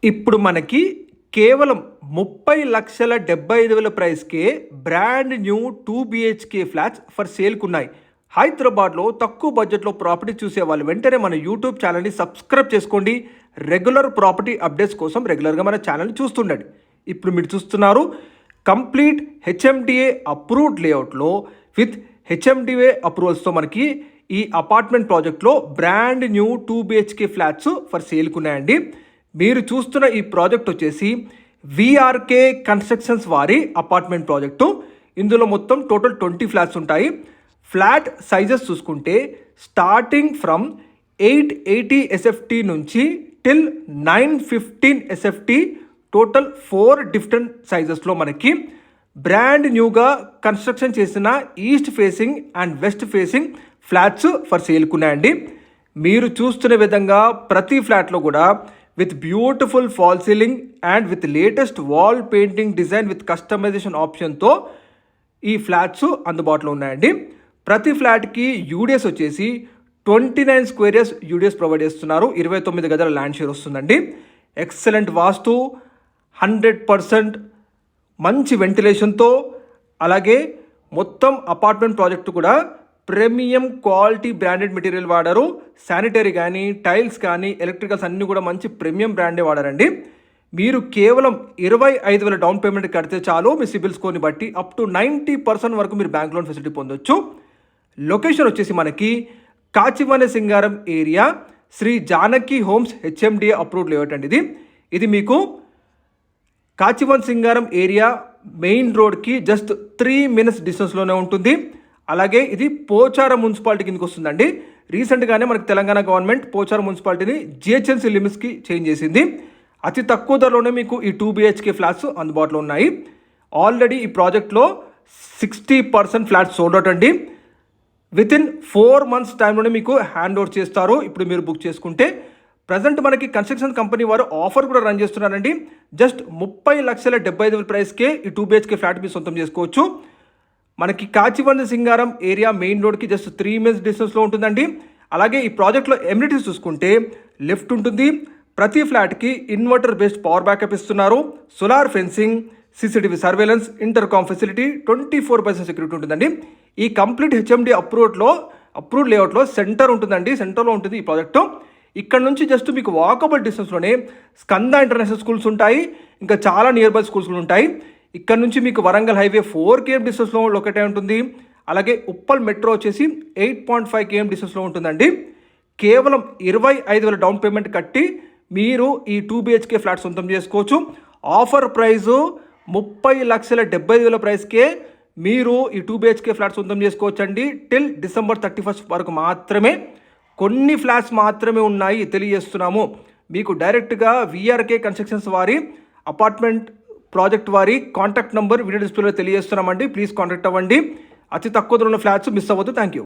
ఇప్పుడు మనకి కేవలం 30,75,000 ప్రైస్కే brand new 2 BHK flats for సేల్కున్నాయి. హైదరాబాద్లో తక్కువ బడ్జెట్లో ప్రాపర్టీ చూసే వాళ్ళు వెంటనే మన యూట్యూబ్ ఛానల్ని సబ్స్క్రైబ్ చేసుకోండి. రెగ్యులర్ ప్రాపర్టీ అప్డేట్స్ కోసం రెగ్యులర్గా మన ఛానల్ని చూస్తుండండి. ఇప్పుడు మీరు చూస్తున్నారు కంప్లీట్ హెచ్ఎండిఏ అప్రూవ్డ్ లేఅవుట్లో విత్ హెచ్ఎండిఏ అప్రూవల్స్తో మనకి ఈ అపార్ట్మెంట్ ప్రాజెక్ట్లో brand new 2 BHK flats for సేల్కున్నాయండి. మీరు చూస్తున్న ఈ ప్రాజెక్ట్ వచ్చేసి విఆర్కే కన్స్ట్రక్షన్స్ వారి అపార్ట్మెంట్ ప్రాజెక్టు. ఇందులో మొత్తం టోటల్ 20 ఫ్లాట్స్ ఉంటాయి. ఫ్లాట్ సైజెస్ చూసుకుంటే స్టార్టింగ్ ఫ్రమ్ 880 SFT నుంచి టిల్ 915 SFT టోటల్ 4 డిఫరెంట్ సైజెస్లో మనకి బ్రాండ్ న్యూగా కన్స్ట్రక్షన్ చేసిన east facing and west facing flats for సేల్కున్నాయండి. మీరు చూస్తున్న విధంగా ప్రతి ఫ్లాట్లో కూడా with beautiful fall ceiling and with latest wall painting design with customization ఆప్షన్తో ఈ ఫ్లాట్స్ అందుబాటులో ఉన్నాయండి. ప్రతి ఫ్లాట్కి యూడిఎస్ వచ్చేసి 29 స్క్వేర్ ఇయర్స్ యూడిఎస్ ప్రొవైడ్ చేస్తున్నారు. 29 గజాల ల్యాండ్ షేర్ వస్తుందండి. ఎక్సలెంట్ వాస్తు, 100% మంచి వెంటిలేషన్తో, అలాగే మొత్తం అపార్ట్మెంట్ ప్రాజెక్టు కూడా ప్రీమియం క్వాలిటీ బ్రాండెడ్ మెటీరియల్ వాడారు. శానిటరీ కానీ టైల్స్ కానీ ఎలక్ట్రికల్స్ అన్నీ కూడా మంచి ప్రీమియం బ్రాండే వాడారండి. మీరు కేవలం 25,000 డౌన్ పేమెంట్ కడితే చాలు మీ సిబిల్ స్కోర్ని బట్టి అప్ టు 90% వరకు మీరు బ్యాంక్ లోన్ ఫెసిలిటీ పొందొచ్చు. లొకేషన్ వచ్చేసి మనకి Kachavani Singaram area, Sri Janaki homes HMDA approved layout అండి. ఇది మీకు కాచివన్ సింగారం ఏరియా మెయిన్ రోడ్కి జస్ట్ 3 minutes డిస్టెన్స్లోనే ఉంటుంది. అలాగే ఇది పోచారం మున్సిపాలిటీ కిందకి వస్తుందండి. రీసెంట్గానే మనకి తెలంగాణ గవర్నమెంట్ పోచారం మున్సిపాలిటీని జిహెచ్ఎంసీ లిమిట్స్కి చేంజ్ చేసింది. అతి తక్కువ ధరలోనే మీకు ఈ 2 BHK ఫ్లాట్స్ అందుబాటులో ఉన్నాయి. ఆల్రెడీ ఈ ప్రాజెక్ట్లో 60% ఫ్లాట్స్ సోల్డ్ అవుట్ అండి. వితిన్ 4 months టైంలోనే మీకు హ్యాండ్ ఓవర్ చేస్తారు. ఇప్పుడు మీరు బుక్ చేసుకుంటే ప్రజెంట్ మనకి కన్స్ట్రక్షన్ కంపెనీ వారు ఆఫర్ కూడా రన్ చేస్తున్నారండి. జస్ట్ 30,75,000 ప్రైస్కే ఈ 2 BHK ఫ్లాట్ మీరు సొంతం చేసుకోవచ్చు. మనకి కాచివన్ సింగారం ఏరియా మెయిన్ రోడ్కి జస్ట్ 3 minutes డిస్టెన్స్లో ఉంటుందండి. అలాగే ఈ ప్రాజెక్ట్లో ఎమ్యూనిటీస్ చూసుకుంటే లిఫ్ట్ ఉంటుంది. ప్రతి ఫ్లాట్కి ఇన్వర్టర్ బేస్డ్ పవర్ బ్యాకప్ ఇస్తున్నారు. Solar fencing, CCTV surveillance, intercom facility, 24/7 security ఉంటుందండి. ఈ కంప్లీట్ హెచ్ఎండి అప్రూవ్డ్ లేఅవుట్లో సెంటర్ ఉంటుందండి. సెంటర్లో ఉంటుంది ఈ ప్రాజెక్టు. ఇక్కడ నుంచి జస్ట్ మీకు వాకబుల్ డిస్టెన్స్లోనే స్కంద ఇంటర్నేషనల్ స్కూల్స్ ఉంటాయి. ఇంకా చాలా నియర్ బై స్కూల్స్ ఉంటాయి. ఇక్కడ నుంచి మీకు వరంగల్ హైవే 4 km డిస్టెన్స్లో లొకేట్ అయి ఉంటుంది. అలాగే ఉప్పల్ మెట్రో వచ్చేసి 8.5 km డిస్టెన్స్లో ఉంటుందండి. కేవలం 25,000 డౌన్ పేమెంట్ కట్టి మీరు ఈ 2 BHK ఫ్లాట్ సొంతం చేసుకోవచ్చు. ఆఫర్ ప్రైజు 30,70,000 ప్రైస్కే మీరు ఈ 2 BHK ఫ్లాట్ సొంతం చేసుకోవచ్చు అండి. టిల్ December 31st వరకు మాత్రమే, కొన్ని ఫ్లాట్స్ మాత్రమే ఉన్నాయి తెలియజేస్తున్నాము. మీకు డైరెక్ట్గా విఆర్కే కన్స్ట్రక్షన్స్ వారి అపార్ట్మెంట్ ప్రాజెక్ట్ వారి కాంటాక్ట్ నెంబర్ వీడియో డిస్ప్లేలో తెలియజేస్తున్నామండి. ప్లీజ్ కాంటాక్ట్ అవ్వండి. అతి తక్కువ ధరలో ఫ్లాట్స్ మిస్ అవ్వద్దు. Thank you.